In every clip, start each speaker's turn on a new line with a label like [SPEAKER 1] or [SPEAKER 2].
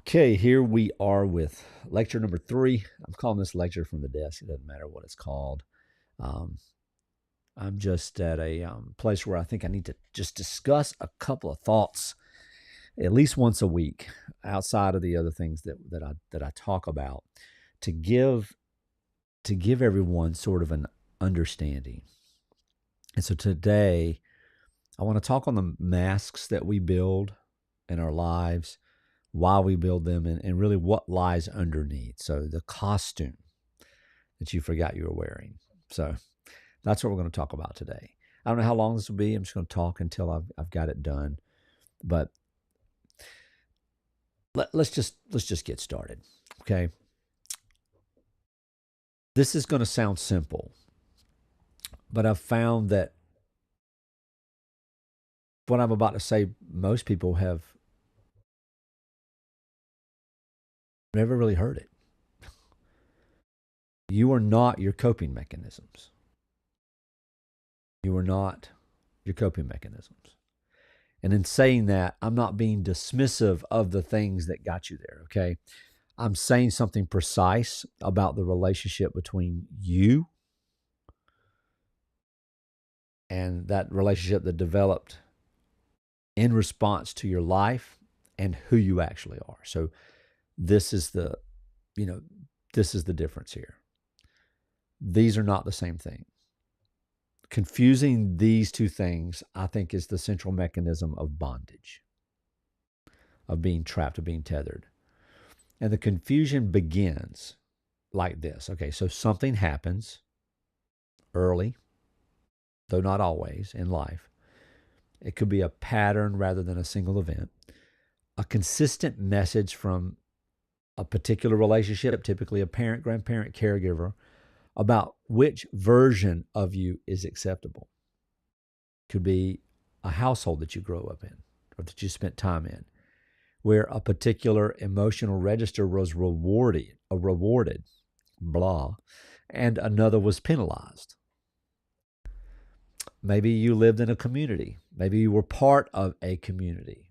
[SPEAKER 1] Okay, here we are with lecture number 3. I'm calling this lecture from the desk. It doesn't matter what it's called. Um, I'm just at a place where I think I need to just discuss a couple of thoughts at least once a week, outside of the other things that I talk about, to give everyone sort of an understanding. And so today, I want to talk on the masks that we build in our lives, why we build them, and really what lies underneath. So the costume that you forgot you were wearing. So that's what we're going to talk about today. I don't know how long this will be. I'm just going to talk until I've got it done. But let's just get started. Okay. This is going to sound simple, but I've found that what I'm about to say, most people have never really heard it. You are not your coping mechanisms. You are not your coping mechanisms. And in saying that, I'm not being dismissive of the things that got you there, okay? I'm saying something precise about the relationship between you and that relationship that developed in response to your life and who you actually are. So this is the difference here. These are not the same thing. Confusing these two things, I think, is the central mechanism of bondage, of being trapped, of being tethered. And the confusion begins like this. Okay, so something happens early, though not always, in life. It could be a pattern rather than a single event. A consistent message from a particular relationship, typically a parent, grandparent, caregiver, about which version of you is acceptable. Could be a household that you grow up in or that you spent time in, where a particular emotional register was rewarded, and another was penalized. Maybe you lived in a community. Maybe you were part of a community.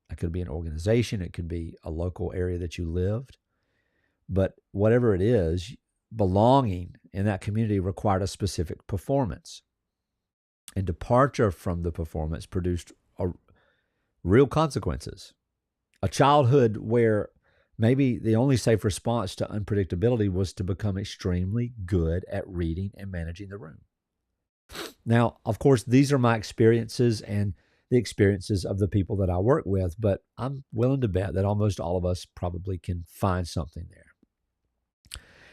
[SPEAKER 1] It could be an organization. It could be a local area that you lived. But whatever it is, belonging in that community required a specific performance. And departure from the performance produced real consequences. A childhood where maybe the only safe response to unpredictability was to become extremely good at reading and managing the room. Now, of course, these are my experiences and the experiences of the people that I work with, but I'm willing to bet that almost all of us probably can find something there.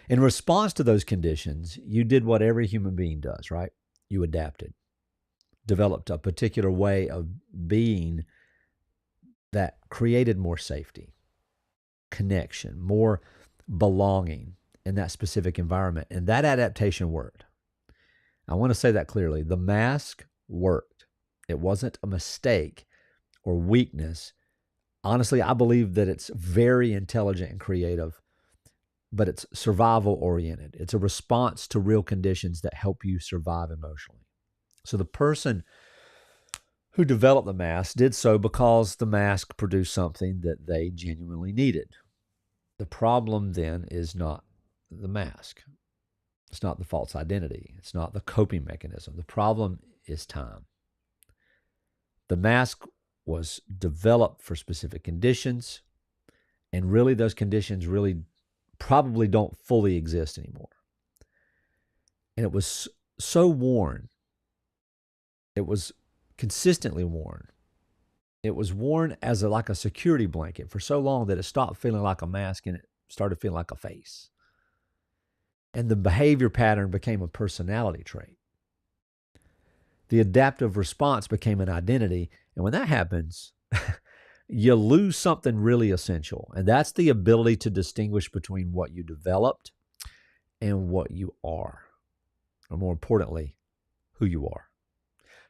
[SPEAKER 1] In response to those conditions, you did what every human being does, right? You adapted, developed a particular way of being that created more safety, connection, more belonging in that specific environment. And that adaptation worked. I want to say that clearly. The mask worked. It wasn't a mistake or weakness. Honestly, I believe that it's very intelligent and creative, but it's survival oriented. It's a response to real conditions that help you survive emotionally. So the person who developed the mask did so because the mask produced something that they genuinely needed. The problem then is not the mask. It's not the false identity. It's not the coping mechanism. The problem is time. The mask was developed for specific conditions, and really those conditions really probably don't fully exist anymore. And it was so worn. It was consistently worn. It was worn as like a security blanket for so long that it stopped feeling like a mask and it started feeling like a face. And the behavior pattern became a personality trait. The adaptive response became an identity. And when that happens, you lose something really essential. And that's the ability to distinguish between what you developed and what you are. Or more importantly, who you are.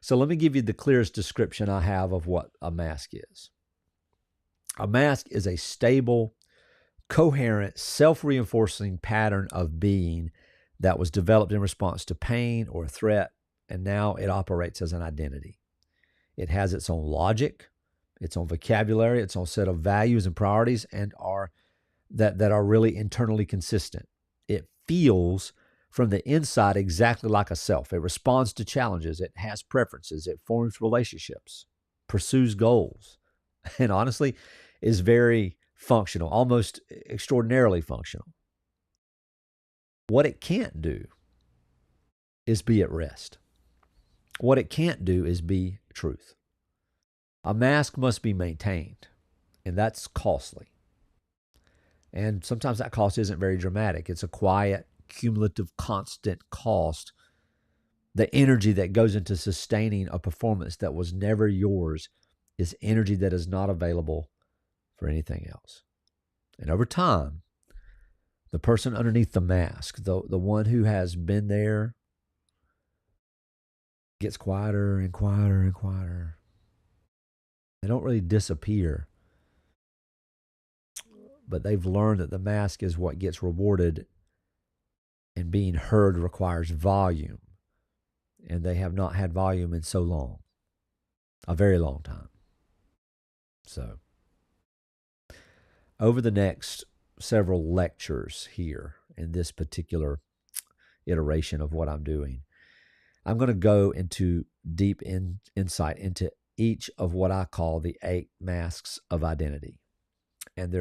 [SPEAKER 1] So let me give you the clearest description I have of what a mask is. A mask is a stable, coherent, self-reinforcing pattern of being that was developed in response to pain or threat, and now it operates as an identity. It has its own logic, its own vocabulary, its own set of values and priorities, and our that are really internally consistent. It feels from the inside exactly like a self. It responds to challenges. It has preferences. It forms relationships, pursues goals, and honestly is very functional, almost extraordinarily functional. What it can't do is be at rest. What it can't do is be truth. A mask must be maintained, and that's costly. And sometimes that cost isn't very dramatic. It's a quiet, cumulative, constant cost. The energy that goes into sustaining a performance that was never yours is energy that is not available for anything else. And over time, the person underneath the mask, the one who has been there, gets quieter and quieter and quieter. They don't really disappear, but they've learned that the mask is what gets rewarded, and being heard requires volume. And they have not had volume in so long, a very long time. So, over the next several lectures here in this particular iteration of what I'm doing, I'm going to go into deep insight into each of what I call the 8 masks of identity. And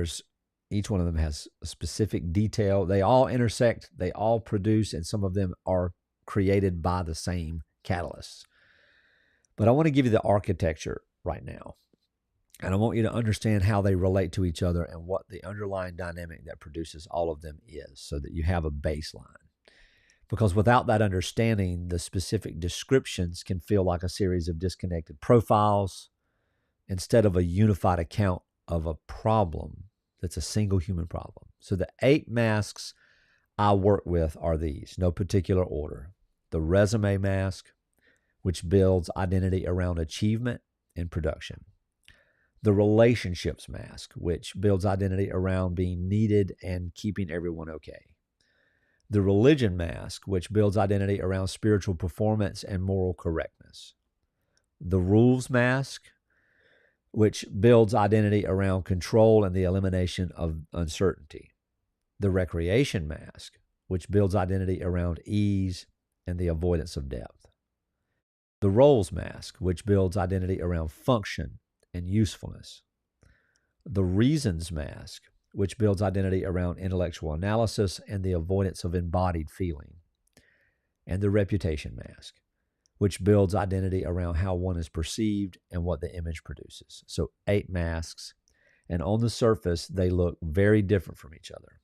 [SPEAKER 1] each one of them has a specific detail. They all intersect, they all produce, and some of them are created by the same catalysts. But I want to give you the architecture right now. And I want you to understand how they relate to each other and what the underlying dynamic that produces all of them is, so that you have a baseline. Because without that understanding, the specific descriptions can feel like a series of disconnected profiles instead of a unified account of a problem that's a single human problem. So the 8 masks I work with are these, no particular order. The resume mask, which builds identity around achievement and production. The relationships mask, which builds identity around being needed and keeping everyone okay. The religion mask, which builds identity around spiritual performance and moral correctness. The rules mask, which builds identity around control and the elimination of uncertainty. The recreation mask, which builds identity around ease and the avoidance of depth. The roles mask, which builds identity around function and usefulness. The reasons mask, which builds identity around intellectual analysis and the avoidance of embodied feeling. And the reputation mask, which builds identity around how one is perceived and what the image produces. So 8 masks, and on the surface, they look very different from each other.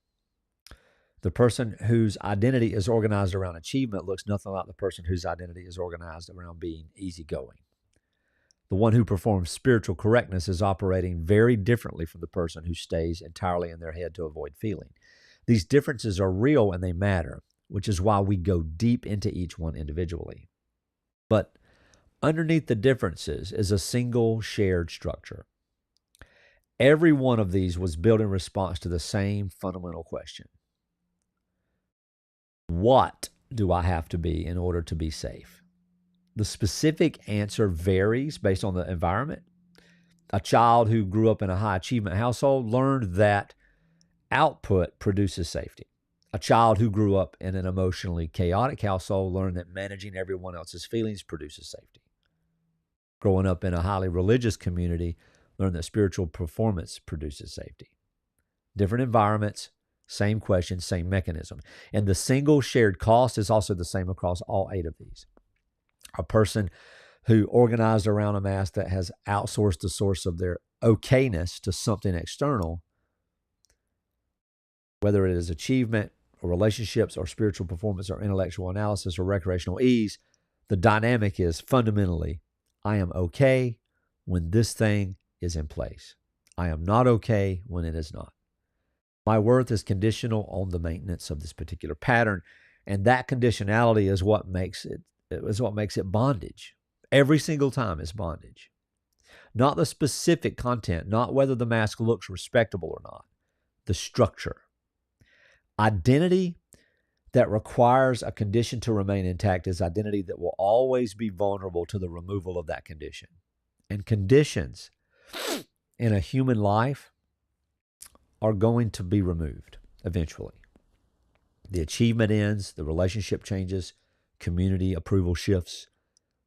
[SPEAKER 1] The person whose identity is organized around achievement looks nothing like the person whose identity is organized around being easygoing. The one who performs spiritual correctness is operating very differently from the person who stays entirely in their head to avoid feeling. These differences are real and they matter, which is why we go deep into each one individually. But underneath the differences is a single shared structure. Every one of these was built in response to the same fundamental question. What do I have to be in order to be safe? The specific answer varies based on the environment. A child who grew up in a high achievement household learned that output produces safety. A child who grew up in an emotionally chaotic household learned that managing everyone else's feelings produces safety. Growing up in a highly religious community learned that spiritual performance produces safety. Different environments, same question, same mechanism. And the single shared cost is also the same across all 8 of these. A person who organized around a mask that has outsourced the source of their okayness to something external, whether it is achievement or relationships or spiritual performance or intellectual analysis or recreational ease, the dynamic is fundamentally, I am okay when this thing is in place. I am not okay when it is not. My worth is conditional on the maintenance of this particular pattern, and that conditionality is what makes it bondage. Every single time is bondage. Not the specific content, not whether the mask looks respectable or not, the structure. Identity that requires a condition to remain intact is identity that will always be vulnerable to the removal of that condition. And conditions in a human life are going to be removed eventually. The achievement ends, the relationship changes, community approval shifts,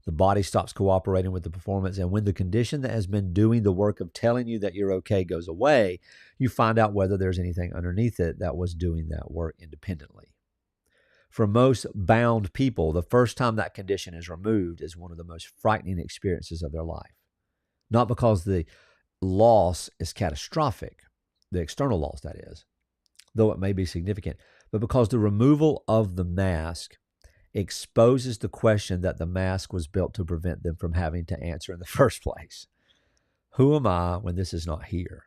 [SPEAKER 1] the body stops cooperating with the performance, and when the condition that has been doing the work of telling you that you're okay goes away, you find out whether there's anything underneath it that was doing that work independently. For most bound people, the first time that condition is removed is one of the most frightening experiences of their life. Not because the loss is catastrophic, the external loss that is, though it may be significant, but because the removal of the mask exposes the question that the mask was built to prevent them from having to answer in the first place. Who am I when this is not here?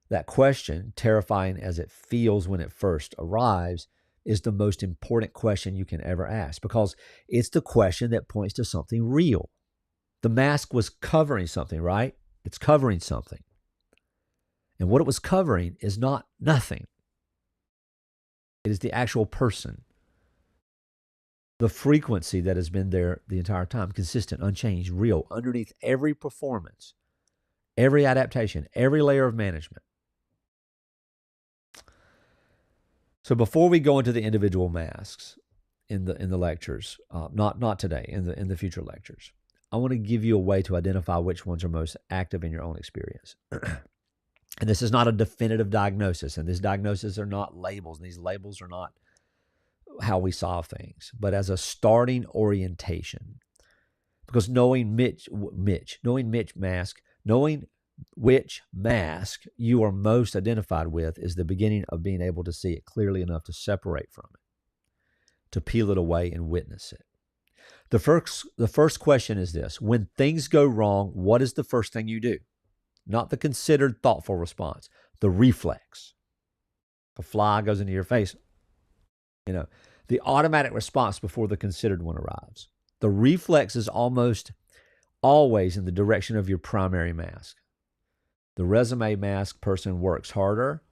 [SPEAKER 1] That question, terrifying as it feels when it first arrives, is the most important question you can ever ask because it's the question that points to something real. The mask was covering something, right? It's covering something. And what it was covering is not nothing. It is the actual person. The frequency that has been there the entire time, consistent, unchanged, real, underneath every performance, every adaptation, every layer of management. So before we go into the individual masks in the lectures, not today, in the future lectures, I want to give you a way to identify which ones are most active in your own experience. And this is not a definitive diagnosis, and these diagnoses are not labels, and these labels are not how we solve things, but as a starting orientation. Because knowing which mask you are most identified with is the beginning of being able to see it clearly enough to separate from it, to peel it away and witness it. The first question is this: when things go wrong, what is the first thing you do? Not the considered, thoughtful response, the reflex. If a fly goes into your face, the automatic response before the considered one arrives. The reflex is almost always in the direction of your primary mask. The resume mask person works harder.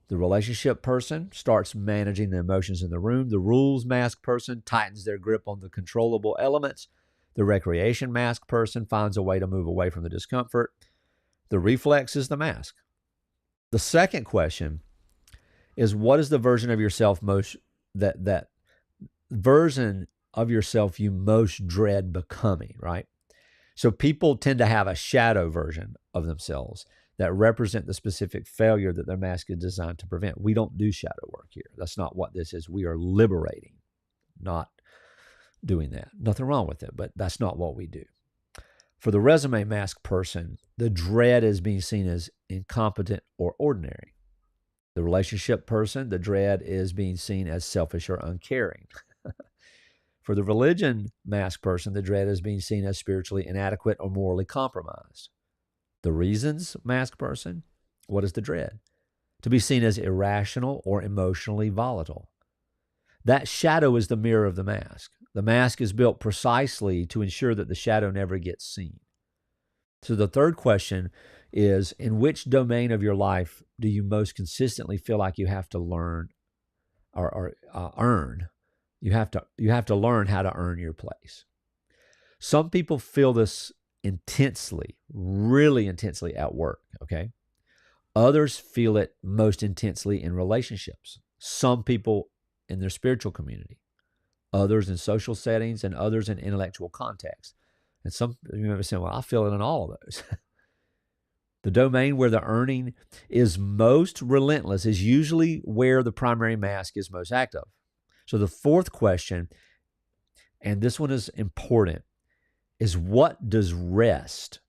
[SPEAKER 1] The relationship person starts managing the emotions in the room. The rules mask person tightens their grip on the controllable elements. The recreation mask person finds a way to move away from the discomfort. The reflex is the mask. The second question is, what is the version of yourself that version of yourself you most dread becoming, right? So people tend to have a shadow version of themselves that represent the specific failure that their mask is designed to prevent. We don't do shadow work here. That's not what this is. We are liberating, not doing that. Nothing wrong with it, but that's not what we do. For the resume mask person, the dread is being seen as incompetent or ordinary. The relationship person, the dread is being seen as selfish or uncaring. For the religion mask person, the dread is being seen as spiritually inadequate or morally compromised. The reasons mask person, what is the dread? To be seen as irrational or emotionally volatile. That shadow is the mirror of the mask. The mask is built precisely to ensure that the shadow never gets seen. So the third question is, in which domain of your life do you most consistently feel like you have to learn or earn? You have to learn how to earn your place. Some people feel this intensely, really intensely at work, okay? Others feel it most intensely in relationships. Some people in their spiritual community, others in social settings, and others in intellectual contexts. And some, you may be saying, well, I feel it in all of those. The domain where the earning is most relentless is usually where the primary mask is most active. So the fourth question, and this one is important, is what does rest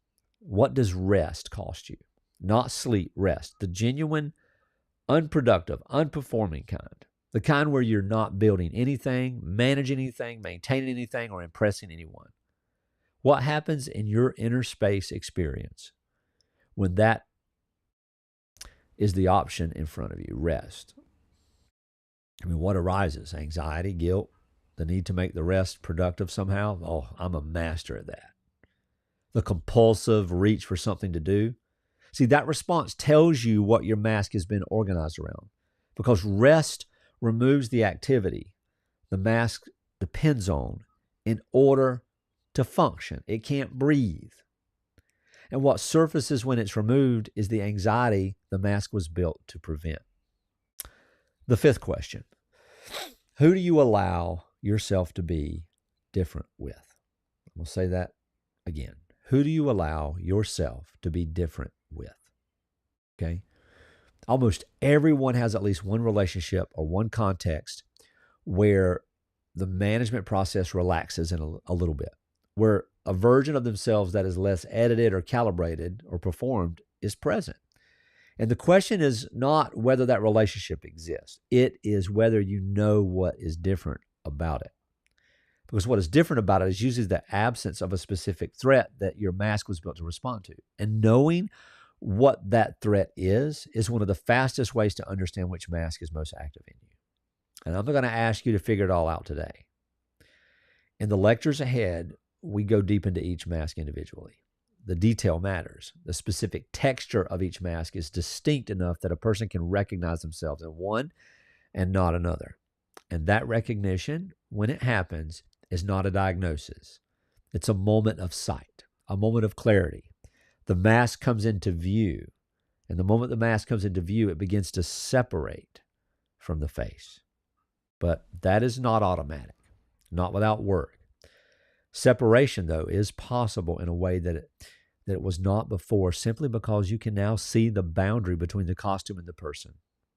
[SPEAKER 1] cost you? Not sleep, rest. The genuine, unproductive, unperforming kind. The kind where you're not building anything, managing anything, maintaining anything, or impressing anyone. What happens in your inner space experience when that is the option in front of you? Rest. I mean, what arises? Anxiety, guilt, the need to make the rest productive somehow? Oh, I'm a master at that. The compulsive reach for something to do. See, that response tells you what your mask has been organized around, because rest removes the activity the mask depends on in order to function. It can't breathe. And what surfaces when it's removed is the anxiety the mask was built to prevent. The fifth question: who do you allow yourself to be different with? We'll say that again. Who do you allow yourself to be different with? Okay? Almost everyone has at least one relationship or one context where the management process relaxes in a little bit, where a version of themselves that is less edited or calibrated or performed is present. And the question is not whether that relationship exists. It is whether you know what is different about it. Because what is different about it is usually the absence of a specific threat that your mask was built to respond to. And knowing what that threat is one of the fastest ways to understand which mask is most active in you. And I'm going to ask you to figure it all out today. In the lectures ahead, we go deep into each mask individually. The detail matters. The specific texture of each mask is distinct enough that a person can recognize themselves in one and not another. And that recognition, when it happens, is not a diagnosis. It's a moment of sight, a moment of clarity. The mask comes into view. And the moment the mask comes into view, it begins to separate from the face. But that is not automatic, not without work. Separation, though, is possible in a way that it was not before, simply because you can now see the boundary between the costume and the person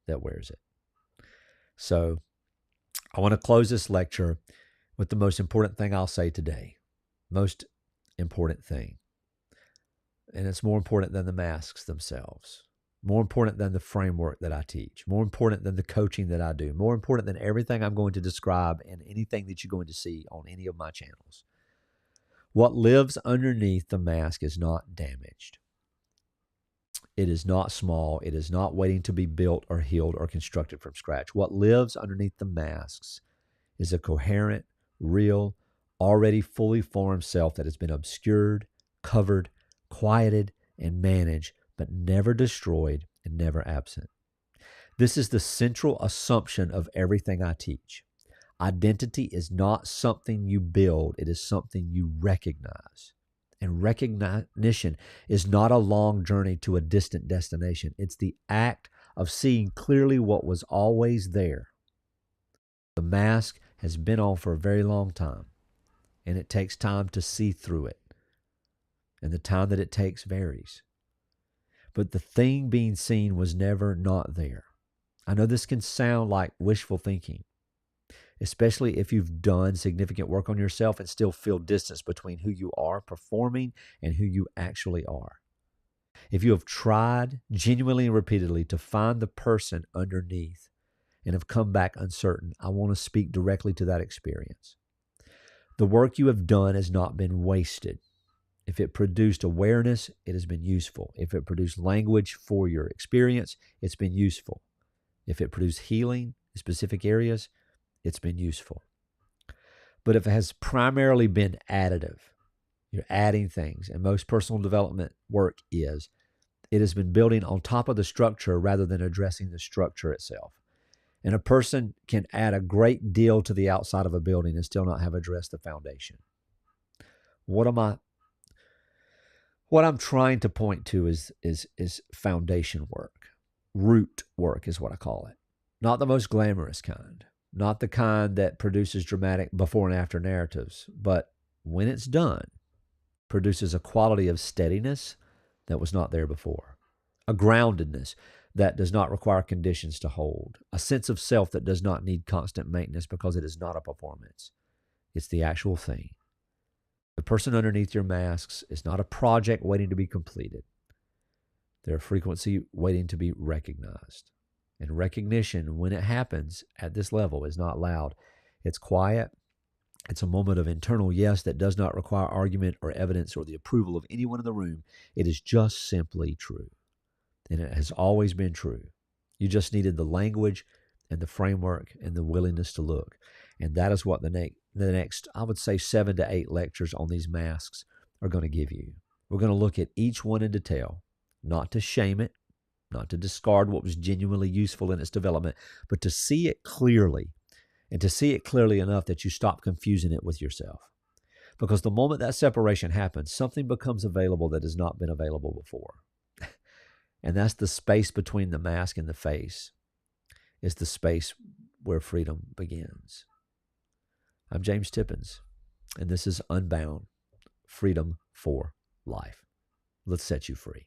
[SPEAKER 1] that wears it. So I want to close this lecture with the most important thing I'll say today. Most important thing. And it's more important than the masks themselves. More important than the framework that I teach. More important than the coaching that I do. More important than everything I'm going to describe and anything that you're going to see on any of my channels. What lives underneath the mask is not damaged. It is not small. It is not waiting to be built or healed or constructed from scratch. What lives underneath the masks is a coherent, real, already fully formed self that has been obscured, covered, quieted, and managed, but never destroyed and never absent. This is the central assumption of everything I teach. Identity is not something you build, it is something you recognize. And recognition is not a long journey to a distant destination. It's the act of seeing clearly what was always there. The mask has been on for a very long time, and it takes time to see through it. And the time that it takes varies. But the thing being seen was never not there. I know this can sound like wishful thinking, especially if you've done significant work on yourself and still feel distance between who you are performing and who you actually are. If you have tried genuinely and repeatedly to find the person underneath and have come back uncertain, I want to speak directly to that experience. The work you have done has not been wasted. If it produced awareness, it has been useful. If it produced language for your experience, it's been useful. If it produced healing in specific areas, it's been useful. But if it has primarily been additive, you're adding things, and most personal development work is, it has been building on top of the structure rather than addressing the structure itself. And a person can add a great deal to the outside of a building and still not have addressed the foundation. What I'm trying to point to is foundation work. Root work is what I call it. Not the most glamorous kind. Not the kind that produces dramatic before and after narratives. But when it's done, produces a quality of steadiness that was not there before. A groundedness that does not require conditions to hold. A sense of self that does not need constant maintenance because it is not a performance. It's the actual thing. The person underneath your masks is not a project waiting to be completed. They're a frequency waiting to be recognized. And recognition, when it happens at this level, is not loud. It's quiet. It's a moment of internal yes that does not require argument or evidence or the approval of anyone in the room. It is just simply true. And it has always been true. You just needed the language and the framework and the willingness to look. And that is what the next, I would say, 7 to 8 lectures on these masks are going to give you. We're going to look at each one in detail, not to shame it, not to discard what was genuinely useful in its development, but to see it clearly, and to see it clearly enough that you stop confusing it with yourself. Because the moment that separation happens, something becomes available that has not been available before. And that's the space between the mask and the face. It's the space where freedom begins. I'm James Tippins, and this is Unbound, Freedom for Life. Let's set you free.